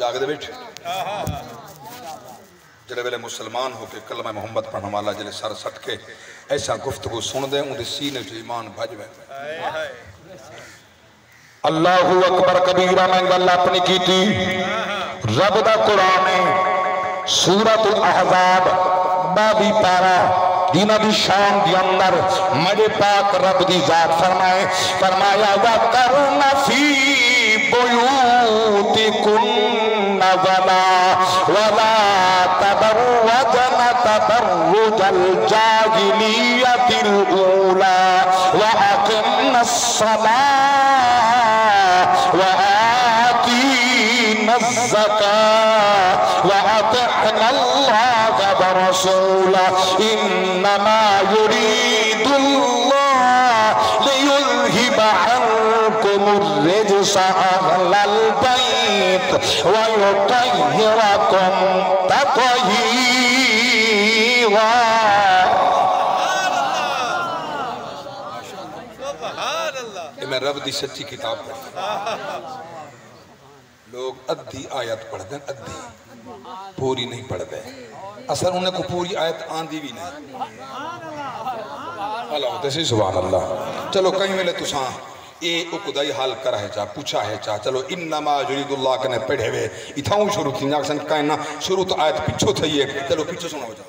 جاگ دے بیٹھ جڑے ویلے مسلمان ہو کے کلمہ محمد پڑھنے والا جلے سر سٹ کے ایسا گفتگو سن دے ان دے سینے جو ایمان بھج وے اللہ اکبر کبیرہ میں گل اپنی کی تھی رب دا قرآن سورۃ الاحزاب بابی پارا دینا دی شان دی اندر میرے پاک رب دی ذات فرمایا وَقَرْنَ فِي بُيُوتِكُنَّ وَلَا تَبَرَّجْنَ تَبَرُّجَ الْجَاهِلِيَّةِ الْأُولَى وَأَقِمْنَ الصَّلَاةَ وَآتِينَ الزَّكَاةَ وَأَطِعْنَ اللَّهَ وَرَسُولَهُ إِنَّمَا يُرِيدُ اللَّهُ لِيُذْهِبَ عَنكُمُ الرِّجْسَ أَهْلَ الْبَيْتِ وَيُطَهِّرَكُمْ تَطْهِيرًا میں رب دی سچی کتاب پڑھتا لوگ ادھی آیت پڑھ دیں ادھی پوری نہیں پڑھ دیں اصلا انہیں کو پوری آیت آندھی بھی نہیں اللہ ہوتے سے سبحان اللہ چلو کہیں ملے تو ساں اے اقدائی حال کرا ہے چاہ پوچھا ہے چاہ چلو انما یرید اللہ کنے پڑھے ہوئے اتھاؤں شروع تھی ناکسن کہنا شروع تو آیت پچھو تھا یہ چلو پچھو سنا ہو جا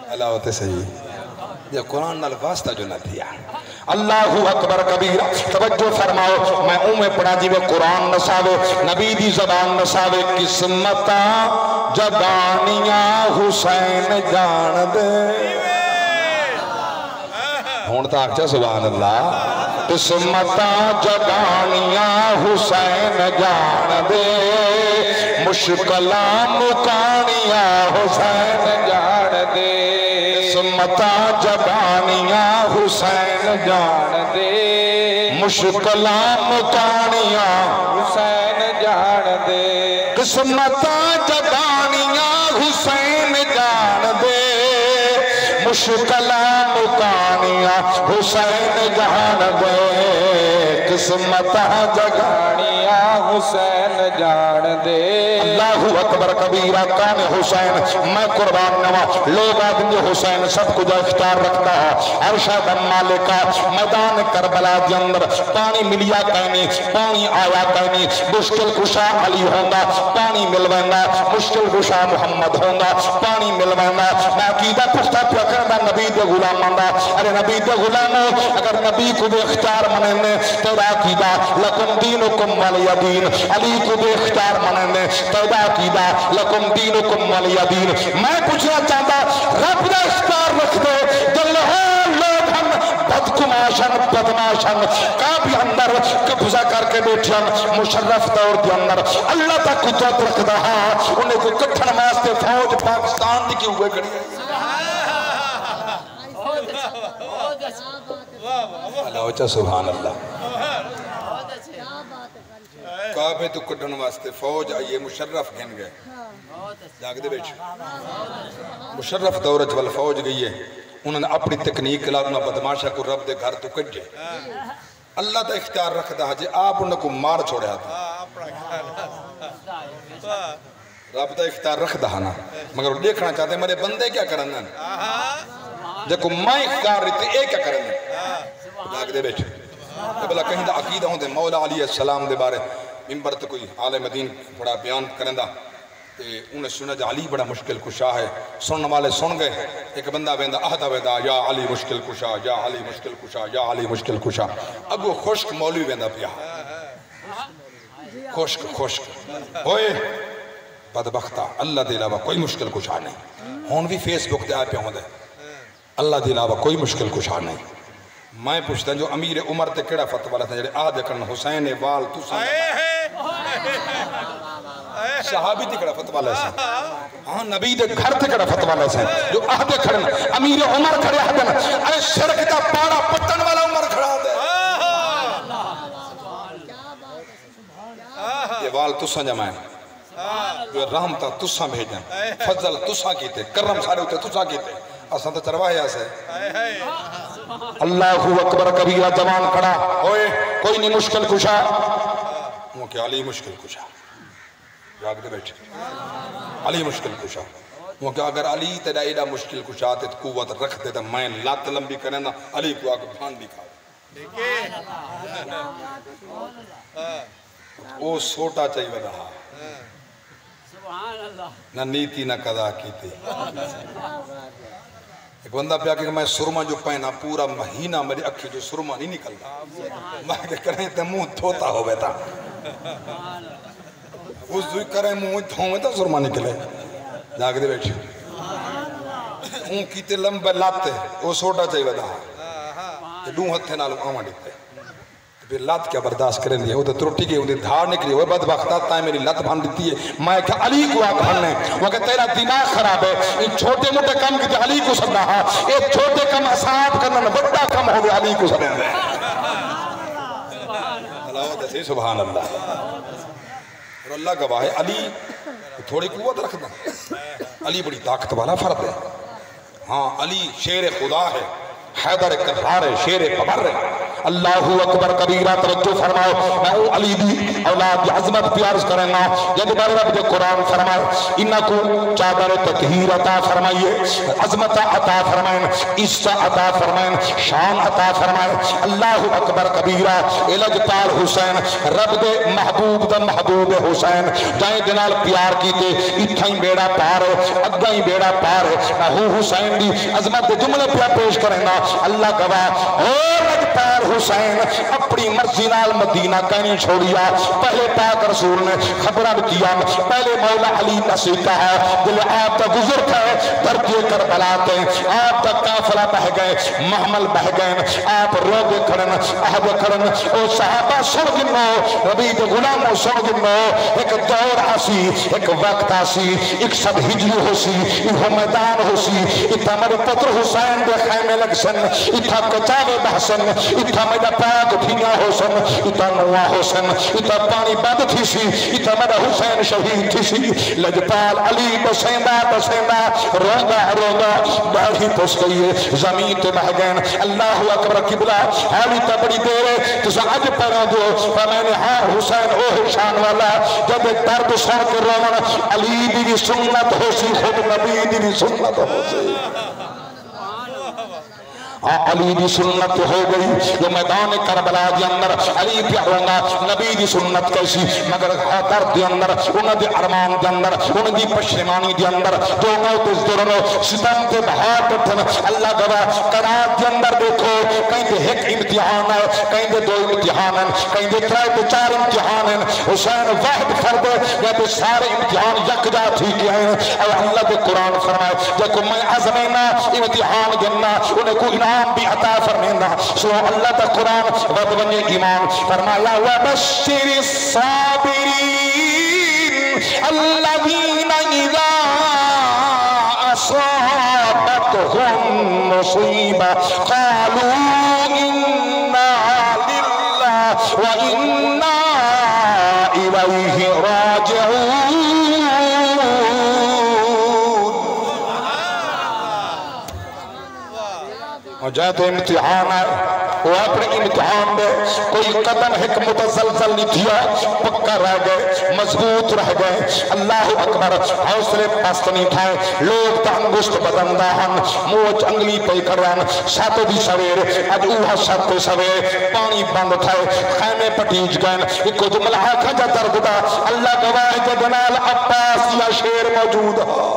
اللہ ہوتے صحیح یہ قرآن نال واسطہ جو نہ دیا اللہ اکبر کبیر توجہ فرماؤ میں میں پڑھا جی میں قرآن نساوے نبی دی زبان نساوے قسمتا جگانیاں حسین جان دے ہونتا آکھا سبحان اللہ قسمتا جگانیاں حسین جان دے مشکلہ مکانیاں حسین جان دے قسمتا جگانیاں حسین جان دے مشکلہ مکانیاں حسین جان دے قسمتا جگانیاں حسین جان دے مشکلہ مکانیاں حسین جان دے قسمتا جگانیاں حسین جان دے اللہ اکبر کبیرہ کان حسین میں قربان نوا لوگ آدمی حسین سب کچھ اختیار رکھتا ہے ارشاد مالکہ میدان کربلا کے اندر پانی ملیا کہنی پانی آیا کہنی مشکل کشا علی ہوگا پانی ملوینا مشکل کشا محمد ہوگا پانی ملوینا میں عقیدہ پختہ پکرنا نبی دے غلام مندہ ارے نبی دے غلاموں اگر نبی کو دے اختیار مننے تیرا عقیدہ لکم دینکم ولی دین علی کو دے اختیار مننے تیرا عقیدہ لکم دینکم ولی دین میں پوچھنا چاہتا رب دے اختیار رکھ دے جلہوں لوگ ہم بدکماشن بدماشن کعبی اندر قبضہ کر کے بیٹھن مشرف دور کے اندر اللہ تا قدرت رکھ دہا انہیں کو کٹھن واسطے فوج پاکستان دی کی ہوئے کھڑی ہے اللہ اچھا سبحان اللہ کعبے تو کٹھن واسطے فوج آئیے مشرف گن گئے جاگ دے بیٹھ مشرف دورج وال فوج گئی ہے انہوں نے اپنی تکنیک لازمہ بدماشا کو رب دے گھر تو کٹ جائے اللہ تا اختیار رکھ دا جے آپ انہوں کو مار چھوڑے آتا رب تا اختیار رکھ دا نا مگر وہ دیکھنا چاہتے ہیں میرے بندے کیا کرنا جے کو میں اختیار رہتے اے کیا کرنا جاگ دے بیٹھ بلا کہیں دا عقیدہ ہوں دے مولا علیہ السلام دے بارے ممبر تو کوئی عالم دین بڑا بیان کرندہ انہیں سنا جا علی بڑا مشکل کشا ہے سننے والے سن گئے ایک بندہ بیندہ اہدہ بیندہ یا علی مشکل کشا یا علی مشکل کشا یا علی مشکل کشا اب وہ خشک مولوی بیندہ پیا خشک ہوئے بدبختہ اللہ دے علاوہ کوئی مشکل کشا نہیں ہون بھی فیس بک دے آئے پہ ہوں دے اللہ دے علاوہ کوئی مشکل کشا نہیں میں پوچھتا ہوں جو امیر عمر تے کیڑا فتوہ لیتا ہے جڑے آدھے کرنا حسین وال تو سن صحابی تے کڑا فتوہ لیسا ہاں نبی دے گھر تے کڑا فتوہ لیسا جو آدھے کرنا امیر عمر کھڑے آدھے ارے شرک دا پارا پتن والا عمر کھڑا دے یہ وال تو سن جمائیں جو رحمتہ تساں بھیجیں فضل تساں کیتے کرم سارے ہوتے تساں کیتے اساں تو چرواہے آسے اللہ اکبر کبیرہ جوان کھڑا ہوئے کوئی نہیں مشکل کشا وہ کہ علی مشکل کشا جاگ دے بیٹھے علی مشکل کشا وہ کہ اگر علی تیرا ایڈا مشکل کشا تے قوت رکھتے تو میں لات لمبی کریں نا علی کو آکے بھان دکھا وہ سوٹا چاہیے رہا نہ نیتی نہ قضا کی تھی ایک بندہ پیا کہ میں سرما جو پہنا پورا مہینہ میری اکھی جو سرما نہیں نکلتا میں کہ کریں تے منہ دھوتا ہو بیتا اس دوئی کریں منہ دھوئے تا سرما نکلے جاگ دے بیٹھی اون کیتے لمبے لاتے وہ سوٹا چاہیے دا دوں ہتھے نالوں آماں دیتے پھر لات کیا برداشت کریں دیا وہ تو ترٹی گئی انہیں دھار نکلی وہ بدبختہ تائیں میری لت بھان دیتی ہے میں کہ علی کو آگ بھاننے وہ کہ تیرا دماغ خراب ہے ان چھوٹے موٹے کم کی علی کو سب رہا ایک چھوٹے کم اصاب کرنا بڑا کم ہو گیا علی کو سب رہا سبحان اللہ اور اللہ گواہ ہے علی تھوڑی قوت رکھنا علی بڑی طاقت والا فرد ہے ہاں علی شیر خدا ہے حیدر کرار ہے شیر قبر ہے اللہ اکبر کبیرہ توجہ فرماؤ میں علی دی اولاد عظمت پیارز کریں گا جد بار رب دے قرآن فرمائے انکو چادر تطہیر عطا فرمائیے عظمت عطا فرمائیں عزت عطا فرمائیں شان عطا فرمائیں اللہ اکبر کبیرہ الج پال حسین رب دے محبوب حسین جائیں دنال پیار کیتے اتھائیں بیڑا پار ہے اگائیں بیڑا پار ہے حسین دی عظمت دے جملے پیا پیش کریں گا اللہ گواہ الج پال حسین اپنی مرضی نال مدینہ کہیں چھوڑیا پہلے پاک رسول نے خبران کیا پہلے مولا علی نسیتا ہے دل آپ تک گزر گئے دردے کربلاتے آپ تک کافلہ بہ گئے محمل بہ گئے آپ روگے کھڑن احد کھڑن او صحابہ سن گنو ربی دے غلاموں سن گنو ایک دور آسی ایک وقت آسی ایک سب ہجری ہو سی ایک میدان ہو سی اتھا میرے پتر حسین دے خیمے لگ سن اتھا کچاوے بحسن اتھا میرا پاک دھینیا ہو سن اتھا نوا ہو سن اتھا پانی بند تھی سی اتھا میرا حسین شہید تھی سی لجپال علی بسیندہ روندہ باہی پس گئیے زمین تے بہ گئن اللہ اکبر قبلہ حالی تا بڑی دیرے تسا عج پیروں دو فمیں نے ہاں حسین او حشان والا جب ایک درد سن کے رومن علی بھی سنت ہو سی خود نبی بھی سنت ہو سی علی دی سنت ہو گئی جو میدان کربلا دی اندر علی پیارونگا نبی دی سنت کیسی مگر حیدر دی اندر انہ دی ارمان دی اندر انہ دی پشمانی دی اندر جو موت اس دورنو ستم کے بہات اٹھن اللہ گواہ قرآن دی اندر دیکھو کہیں دے ایک امتحان ہے کہیں دے دو امتحان ہیں کہیں دے ترائے دے چار امتحان ہیں حسین واحد فرد یا دے سارے امتحان یک جا تھی کیا ہیں اور اللہ دے قرآن فرمائے جب میں عظمینا امتحان گننا انہیں کو انعام بھی عطا فرمینا سو اللہ تا قرآن ودونی ایمان فرمایا وَبَشِّرِ الصَّابِرِينَ الَّذِينَ اِذَا أَصَابَتْهُمْ مُصِيبَةٌ قَالُوا إِنَّا لِلَّهِ وَإِنَّا إِلَيْهِ رَاجِعُونَ جائے تو امتحان ہے وہ اپنے امتحان میں کوئی قدم ایک متزلزل نہیں دیا پکا رہ گئے مضبوط رہ گئے اللہ اکبر حوصلے پاست نہیں تھائے لوگ تا انگشت بدندہ ہن موچ انگلی پہ کرن ساتھ بھی سویر اج اوہا ساتھ سویر پانی بند تھائے خیمے پٹیج گئن ایک کو جملہ آنکھا جا درد دا اللہ گواہ جدنال عباس یا شیر موجود ہو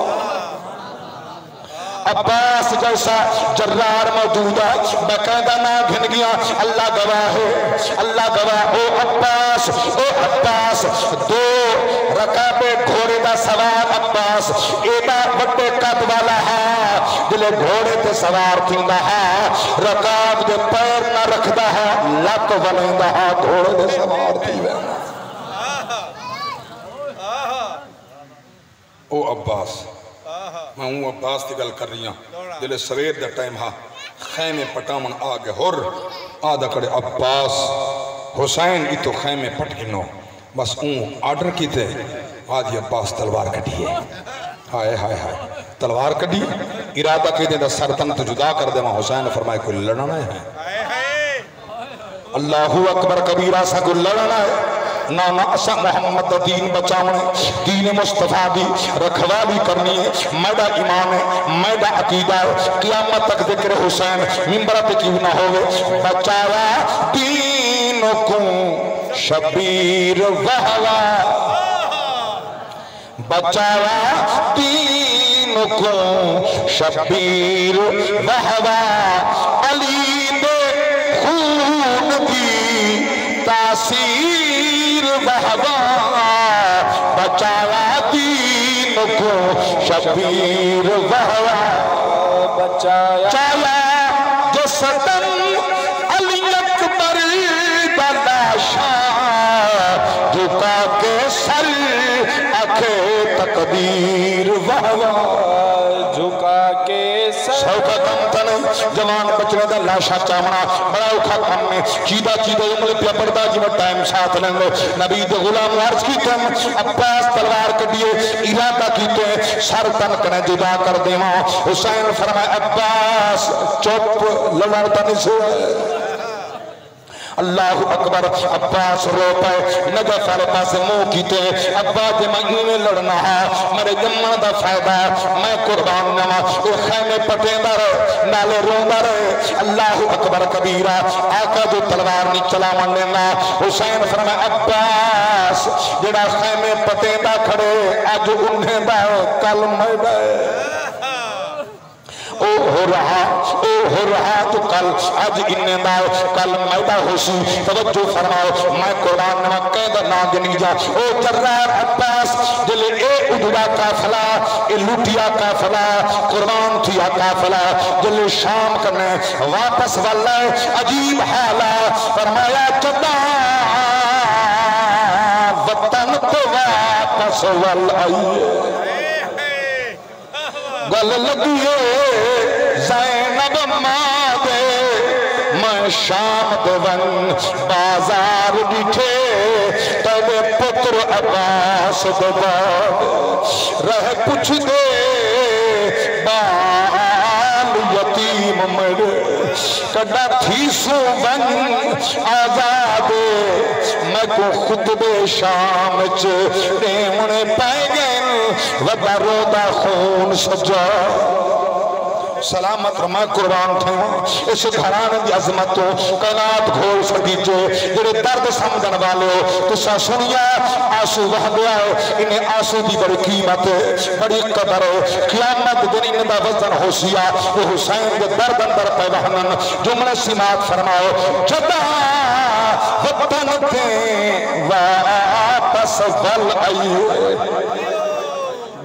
عباس جیسا جرار موجود ہے بقیدہ نہ گھن گیا اللہ گواہ ہے اللہ گواہ او عباس دو رکابے گھوڑے دا سوار عباس ایڈا بڑے قد والا ہے دلے گھوڑے تے سوار تھیندا ہے رکاب دے پیر نہ رکھدا ہے لت ولیندا ہے گھوڑے دے سوار تھیوے او عباس میں ہوں عباس کی گل کر رہی ہوں دلے سویر دا ٹائم ہاں خیمے پٹامن آگے ہور آدھا کڑے عباس حسین کی تو خیمے پٹ گنو بس اون آرڈر کی تے آدھی عباس تلوار کٹی ہے ہائے ہائے ہائے تلوار کٹی ارادہ کی دے دا سرطن تو جدا کر دے وہاں حسین فرمائے کوئی لڑنا ہے اللہ اکبر کبیرہ سا کوئی لڑنا ہے نانا اسا محمد دا دین بچاونے دین مصطفیٰ دی رکھوالی کرنی ہے میڈا ایمان ہے میڈا عقیدہ ہے قیامت تک ذکر حسین ممبرہ پہ کیوں نہ ہوئے بچایا دین کو شبیر وحوا بچایا دین کو شبیر وحوا علی دے خون کی تاثیر وحوا بچایا دین کو شبیر وحوا بچایا جسدن علی اکبر دلاشا جھکا کے سر تقدیر وحوا جھکا کے سوکھا کم تنے جوان بچنے دا لاشا چامنا بڑا اوکھا کم میں چیدہ عمل پیا پردہ جی میں ٹائم ساتھ لیں گے نبی دے غلام عرض کیتے ہیں عباس تلوار کٹیے ارادہ کیتے ہیں سر تن کنے جدا کر دے ماں حسین فرمائے عباس چپ لڑتا نہیں سوئے اللہ اکبر عباس رو پائے نجف والے پاس منہ کیتے ابا جے میں یوں لڑنا ہے میرے جمن دا فائدہ میں قربان نما اے خیمے پٹیندا رہے نالے روندا رہے اللہ اکبر کبیرہ آقا جو تلوار نہیں چلاون دینا حسین فرمایا عباس جڑا خیمے پٹیندا کھڑے اج انہیں دا کل میڈا او ہو رہا تو کل آج انہیں داؤ کل میدہ ہوشی توجہ فرماؤ میں قرآن نمہ قید ناگنی جا او جرار عباس جلے اے ادھڑا کافلہ اے لوٹیا کافلہ قرآن تھیا کافلہ جلے شام کرنے واپس واللہ عجیب حالہ فرمایا جدا وطن کو واپس والآئیے گل لگیے زینب ماں دے میں شام دون بازار بیٹھے تیرے پتر عباس دباد رہ کچھ دے بال یتیم مر کڑا تھی سو بن آزاد میں کو خطبے شام دیمنے پائے گئے ودا رودا خون سجا سلامت رمہ قربان تھے اس گھران دی عظمتوں قنات گھول سکیجے جڑے درد سمجھن والے تو سا سنیا آسو وحدیا ہے انہیں آسو دی بڑی قیمت بڑی قدر قیامت دن ان دا وزن ہو سیا وہ حسین دے درد اندر پہ وحنن جملہ سمات فرماؤ جدا وطن دے واپس ول آئیے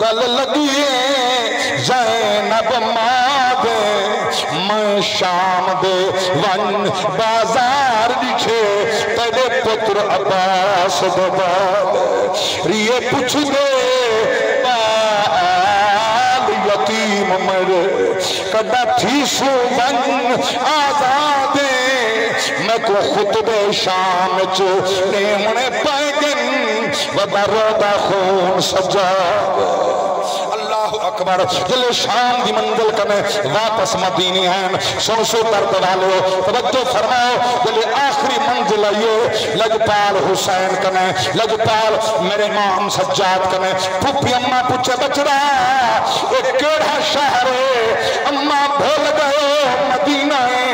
گل لگیے زینب ماں دے میں شام دے ون بازار دکھے تیرے پتر عباس دباد ریے پوچھ دے بال یتیم مرے کڑا تھی سو ون آزادے میں کو خطبے شام دیمنے پائے گن ودا رودا خون سجا اللہ اکبر جلے شام دی منزل کنے واپس مدینی ہیں سنسو درد والے توجہ فرماؤ جلے آخری منزل آئیے لجپال حسین کنے لجپال میرے امام سجاد کنے پھوپی اممہ پوچھے بچڑا ایک کیڑا شہر ہے اممہ بھول گئے مدینہ ہے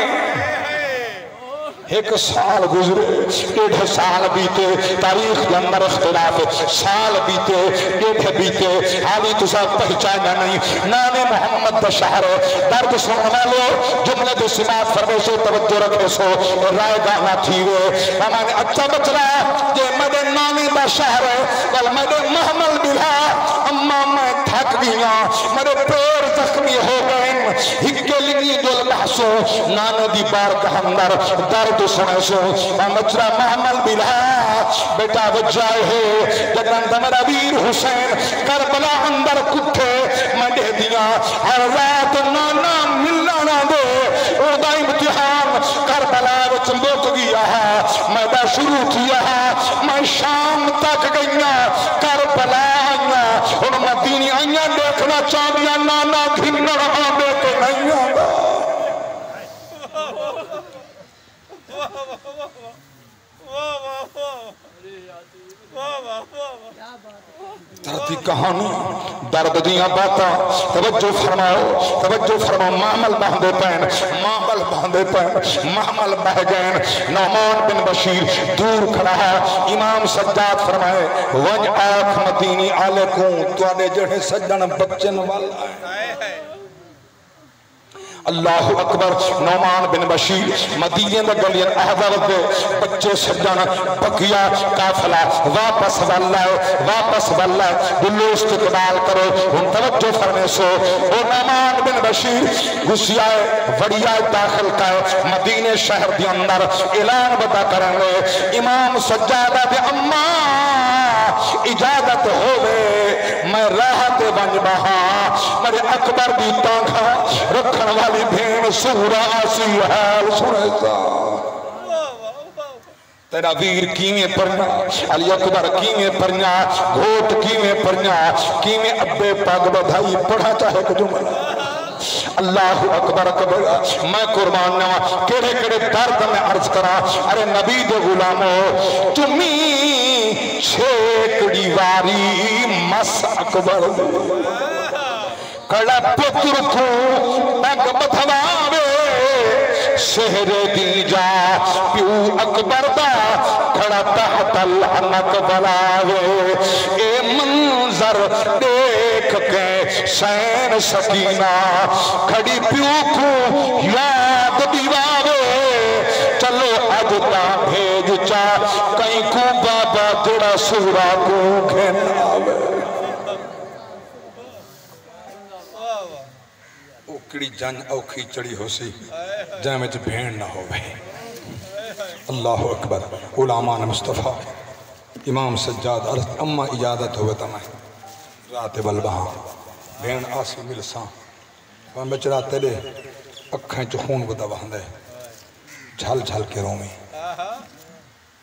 ایک سال گزرے ڈیڑھ سال بیتے تاریخ کے اندر اختلاف سال بیتے ڈیڑھ بیتے حالی تسا پہچانا نہیں نانے محمد دا شہر درد سننا لو جملے دے سمات فرمیشو توجہ رکھے سو رائے گانا تھی ہوئے ہمارے اچھا بچ رہا کہ میرے نانے دا شہر بل میرے محمل بلا اما میں تھک گیا میرے پیر زخمی ہو گئے ہکے لگی دل بحثو نانے دی بارگاہ اندر درد سنے سو مجرہ محمل بلا بیٹا وجائے ہے جگران دمرا ویر حسین کربلا اندر کٹھے مڈے دیا ہر رات نانا ملنا دے او دا امتحان کربلا وچ لوک گیا ہے میدہ شروع کیا ہے میں شام تک گئیا کربلا آئیا ان مدینی آئیا دیکھنا چاہیا نانا گھنر آبے کے نہیں آبا دردی کہانی درد دیاں باتاں توجہ فرماؤ معمل باندھے پین معمل بہ گئن نعمان بن بشیر دور کھڑا ہے امام سجاد فرمائے وج آنکھ مدینی آلے کوں توڑے جڑے سجن بچن والا ہے اللہ اکبر نعمان بن بشیر مدینے میں گلیاں احضرت دے بچے سجن بقیہ قافلہ واپس واللہ دلو استقبال کرو ان توجہ فرمے سو او نعمان بن بشیر گسیائے وڑیائے داخل کائے مدینے شہر دی اندر اعلان بتا کرنے امام سجادہ دے اممہ اجازت ہوئے میں راحت بن بہا میرے اکبر دی تانکھا رکھن والی بھین سورہ آسی حال سنیتا تیرا ویر کیویں پرنا علی اکبر کیویں پرنا گھوٹ کیویں پرنا کیویں ابے پاگ بدھائی پڑھا چاہے کو جملہ اللہ اکبر کبر میں قربان نوا کڑے کڑے درد میں عرض کرا ارے نبی دے غلامو تمہیں چھیکڑی واری مس اکبر کڑا پتر کو تک بدھواوے شہر دی جا پیو اکبر دا کھڑا تحت لعنت بلاوے اے منظر دیکھ کے سین سکینہ کھڑی پیو کو یاد دیواوے چلو اجتا بھیج چا کہیں کو بابا جڑا سورا کو گھناوے کڑی جن اوکھی چڑی ہو سی جن میں جو بھین نہ ہو بھئی اللہ اکبر علمان مصطفیٰ امام سجاد عرض اما اجازت ہوئے تا میں رات بلبہاں بھین آسی ملساں وہاں بچرا تیلے اکھیں چو خون کو دوہن دے جھل جھل کے رومی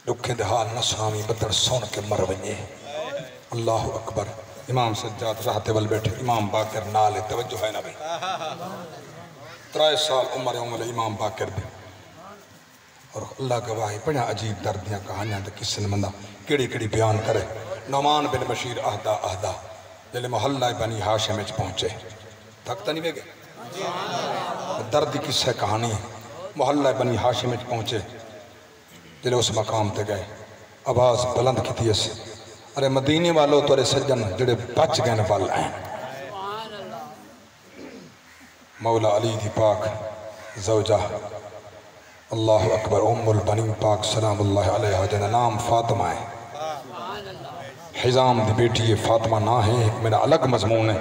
لکھیں دہال نسوامی بدر سون کے مر بنیے اللہ اکبر امام سجاد راہتے بل بیٹھے امام باقر نالے توجہ ہے نا بھئی 3 سال عمر امام باقر دے اور اللہ گواہی پڑھا عجیب دردیاں کہانیاں دے کس نے مندہ کیڑی کیڑی بیان کرے نعمان بن بشیر اہدہ جلے محلہ بنی ہاشم اچ پہنچے تھکتا نہیں گئے دردی کس ہے کہانی محلہ بنی ہاشم اچ پہنچے جلے اس مقام تے گئے آواز بلند کی تھی اس ارے مدینے والوں تو ارے سجن جڑے بچ گئے نفال ہیں مولا علی دی پاک زوجہ اللہ اکبر ام البنین پاک سلام اللہ علیہ جنہ نام فاطمہ ہے حضام دی بیٹی فاطمہ نہ ہے ایک میرا الگ مضمون ہے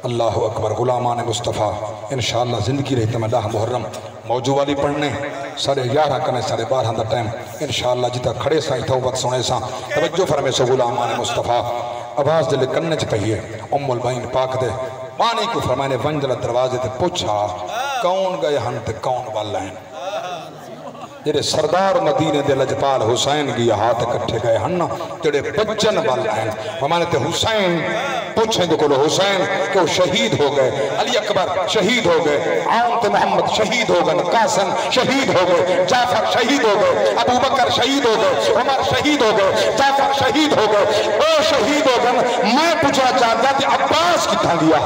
اللہ اکبر غلامان مصطفیٰ انشاءاللہ زندگی رہتے میں اللہ محرم موجود والی پڑھنے 11:30 کنے 12:30 دا ٹائم انشاءاللہ جتا کھڑے سائیں توبت سنے ساں توجہ فرمے سو غلامان مصطفیٰ آواز دلے کننے چ پہیے ام البین پاک دے پانی کو فرمائنے ونجل دروازے تے پوچھا کون گئے ہن تے کون والا ہیں جڑے سردار مدینے دے لجپال حسین گیا ہاتھ کٹھے گئے ہن جڑے بچن والا ہیں فرمائنے تے حسین پوچھیں دے کلو حسین کہ وہ شہید ہو گئے علی اکبر شہید ہو گئے عام تے محمد شہید ہو گئے قاسم شہید ہو گئے جعفر شہید ہو گئے ابو بکر شہید ہو گئے عمر شہید ہو گئے جعفر شہید ہو گئے او شہید ہو گئے میں پوچھنا چاہتا کہ عباس کتنا دیا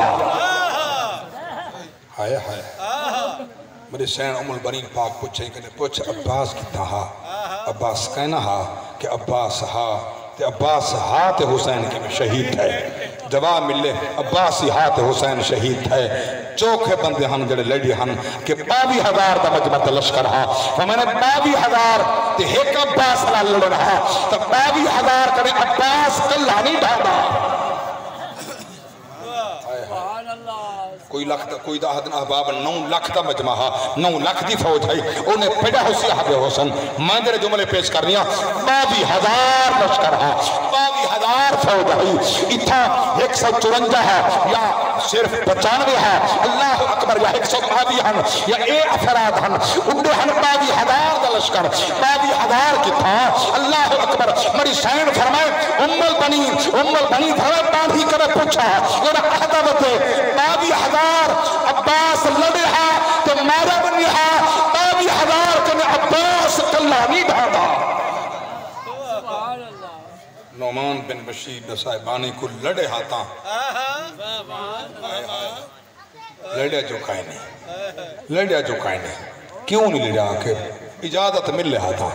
ہائے ہائے میرے سین ام البنین پاک پوچھیں کہ پوچھ عباس کتنا ہا عباس کہنا ہا کہ عباس ہا تے عباس ہاتھ حسین کے میں شہید ہے جواب ملے عباس ہاتھ حسین شہید ہے چوکھے بندے ہم جڑے لڑی ہم کہ 22,000 دا مجمع لشکر ہا فمیں نے 22,000 تے ایک عباس نہ لڑ رہا تو 22,000 کرے عباس کلہ نہیں ڈھاڑا کوئی لکھ دا کوئی دا حدن احباب 9 لکھ دا مجمع 9 لکھ دی فوج ہے انہیں پیدا ہو سی حب حسن میں جڑے جملے پیش کر رہی ہیں 22,000 لشکر ہے 22,000 فوج ہے اتھا 154 ہے یا صرف 95 ہے اللہ اکبر یا 122 ہن یا اے افراد ہن انہیں ہن 22,000 دا لشکر 22,000 کی تھا اللہ اکبر مری سین فرمائے ام البنین فرمائے باندھی کرے پوچھا یہ احدہ بتے 22,000 عباس لڑے ہاں تو مارا بنی ہاں 22,000 کنے عباس کلہ نہیں ڈھاڑا نعمان بن بشیر صاحبانی کو لڑے ہاتھاں لڑیا جو کائے نہیں کیوں نہیں لڑیا آخر اجازت مل رہا تھا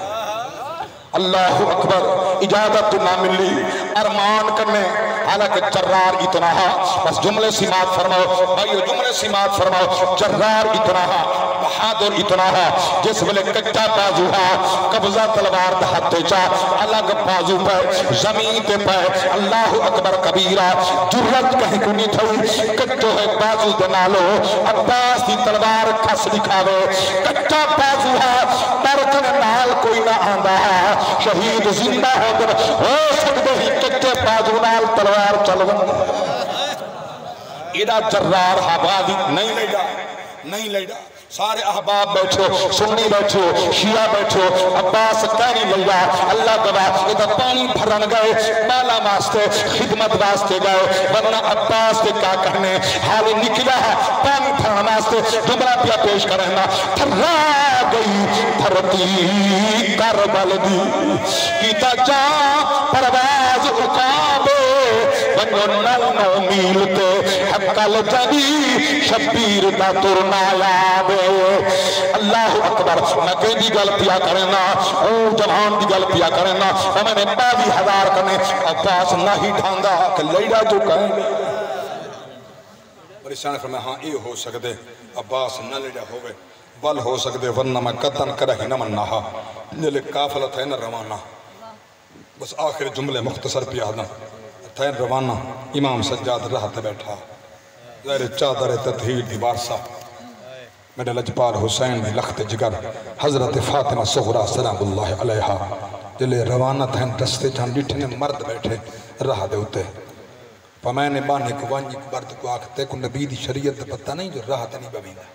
اللہ اکبر اجازت نہ ملی ارمان کرنے حالانکہ جرار اتنا بس جملے سماعت فرماؤ بھائیو جملے سماعت فرماؤ جرار اتنا بہادر اتنا جس ویلے کچا بازو قبضہ تلوار دہتے چا الگ بازو پہ زمین تے پہ اللہ اکبر کبیرہ جرت کہیں کو نہیں تھوئی کچو ہے بازو دنالو عباس دی تلوار کس دکھاوے کچا بازو پرکن نال کوئی نہ آندہ شہید زندہ ہو سکتے ہی کچے بازو نال تلوار چلو ایڈا جرار حبادی نہیں لیڈا سارے احباب بیٹھو سنی بیٹھو شیعہ بیٹھو عباس کہنی لیا اللہ گواہ ادھا پانی بھرن گئے مالا واسطے خدمت واسطے گئے ورنہ عباس کے کیا کہنے حالی نکلا ہے پانی بھرن واسطے جملہ پیا پیش کرنا تھرا گئی دھرتی کربل دی کیتا جا پرواز اقابے بنو نو میلتے حقل جدی شبیر دا ترنا یابے اللہ اکبر میں کہیں دی گل پیا کرنا جوان دی گل پیا کرنا میں نے 22,000 کرنے عباس نہ ہی ڈھانگا کہ لیڈا جو کہیں پریشان فرمائے ہاں اے ہو سکتے عباس نہ لیڈا ہوئے بل ہو سکتے ورنہ میں قطن کرہ ہی نہ منہا جلے کافلت ہے نہ روانہ بس آخر جملے مختصر پیادہ تھین روانہ امام سجاد رہتے بیٹھا زہر چادر تطہیر دی بارسا میرے لجپال حسین دی لخت جگر حضرت فاطمہ صغرا سلام اللہ علیہا جلے روانہ تھین رستے جہاں ڈٹھنے مرد بیٹھے رہ دے ہوتے پا میں نے بانے کو وانجی کو برد کو آکھتے کو نبی دی شریعت پتہ نہیں جو راہ تے نہیں ببیندہ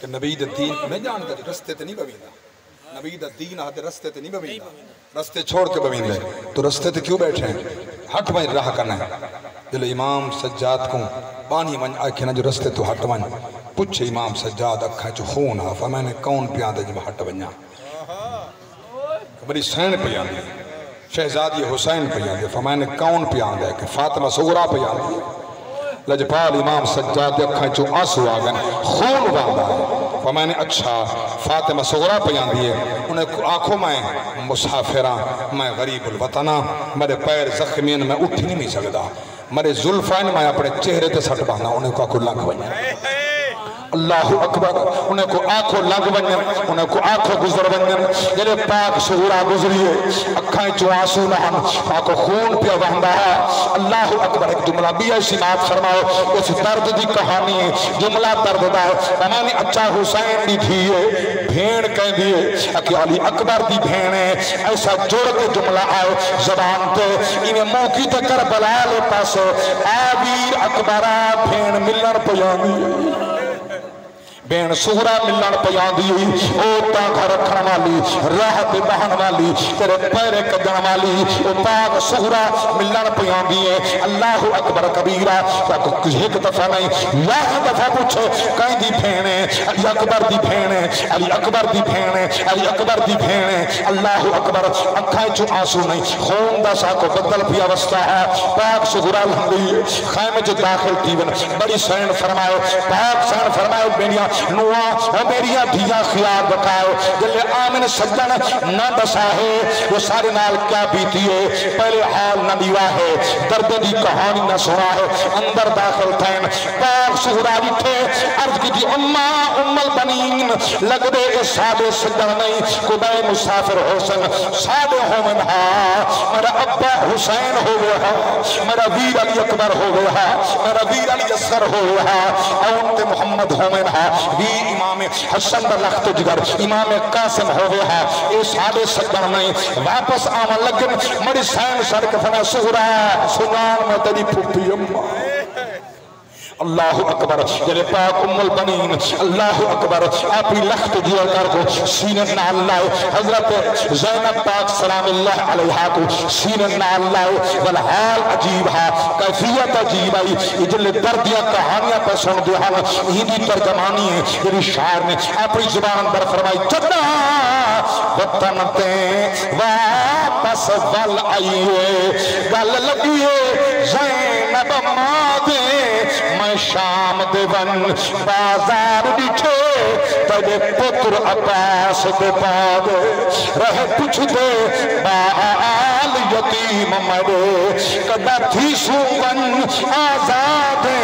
کہ نبی دی دین کو نہیں جانتا جو رستے تے نہیں ببیندہ نبی دی دین آتے رستے تے نہیں ببیندہ رستے چھوڑ کے ببیندے تو رستے تے کیوں بیٹھے ہیں ہٹ میں راہ کرنا ہے جلے امام سجاد کو بانی من آکھے نا جو رستے تو ہٹ من پچھے امام سجاد اکھا جو خون آفا میں نے کون پیاندے جب ہٹ بنیا بڑی سین پیاندے شہزادی حسین پیاندے فا میں نے کون پیاندے کہ فاطمہ صغرا پیاندے لجپال امام سجاد اکھا جو آنسو آگن خون باندھا ہے فا میں نے اچھا فاطمہ صغرا پیاندے انہیں آنکھوں میں مسافران میں غریب الوطنہ میرے پیر زخمین میں اٹھ نہیں سکتا میرے ظلفین میں اپنے چہرے تے سٹ باندھا انہیں کو آنکھوں لنگ بنیا اللہ اکبر انہیں کو آنکھوں لنگ بنیا انہیں کو آنکھوں گزر بنیا جلے پاک صغرا گزریے اکھائیں جو آنسو نہن آنکھوں خون پہ وہندہ ہے اللہ اکبر ایک جملہ بھی ایسی بات فرماؤ اس درد دی کہانی ہے جملہ درد دا ہے میں نے اچھا حسین دی دھیے بھیڑ کہہ دیئے کہ علی اکبر دی بھیڑے ایسا جوڑ کے جملہ آئے زبان تے انہیں موقی تے کربلا لے پاسے آویر اکبرہ بھیڑ ملن پیامی بین صغرا ملن پیاندی اوٹا گھر رکھن والی راہ پہ بہن والی تیرے پیرے کجن والی او پاک صغرا ملن پیاندی ہے اللہ اکبر کبیرہ ایک دفعہ نہیں لاکھ دفعہ پوچھو کہیں دی بھینے علی اکبر دی بھینے علی اکبر دی بھینے علی اکبر دی بھینے اللہ اکبر اکھائیں چو آنسو نہیں خون دا سا کو بدل پیا وستا ہے پاک صغرا لہنگی خیمے جو داخل تیون بڑی سین فرمائے پاک سین فرمائے بینیا نوا اور میریا دھیا خیال بکاؤ جلے آمن سجن نہ دسا ہے وہ سارے نال کیا بیتی ہے پہلے حال نہ دیوا ہے درد دی کہانی نہ سنا ہے اندر داخل تھین پاک صغرا اٹھے عرض کی اماں ام البنین لگ دے اس سادے سجن نہیں قدائے مسافر حسن سادے ہومن میرا ابا حسین ہو گیا میرا ویر علی اکبر ہو گیا میرا ویر علی اصغر ہو گیا اونت محمد ہومن بھی امام حسن بلخت جگر امام قاسم ہو گیا اے سادے سجن نہیں واپس آمن لگن مری سین سڑک فنا صغرا سنان میں تیری پھوپی اماں اللہ اکبر جلے پاک ام البنین اللہ اکبر اپنی لخت دیا کر کو سینہ نال لائے حضرت زینب پاک سلام اللہ علیہ کو سینہ نال لائے والحال عجیب ہے کیفیت عجیب ہے جلے دردیاں کہانیاں پہ سن دیا ہم ہندی ترجمانی ہے جلی شاعر نے اپنی زبان پر فرمائی جدہ وطن تے واپس ول آئیے گل لگیے زینب مادے میں شام دے ون بازار بیٹھے تیرے پتر عباس دے پاگ رہ پچھ دے بال یتیم مرے کدا تھی سون آزادے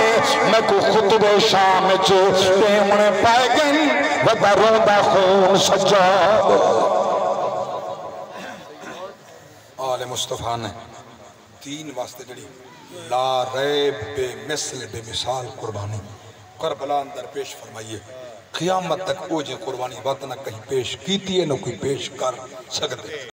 میں کو خطب شام چو پیمنے پائے گن ودا روندہ خون سجاد آل مصطفیٰ نے تین واسطے جڑی لا ریب بے مثل بے مثال قربانی کربلا اندر پیش فرمائیے قیامت تک اوجے قربانی بات نہ کہیں پیش کیتی ہے نہ کوئی پیش کر سکتے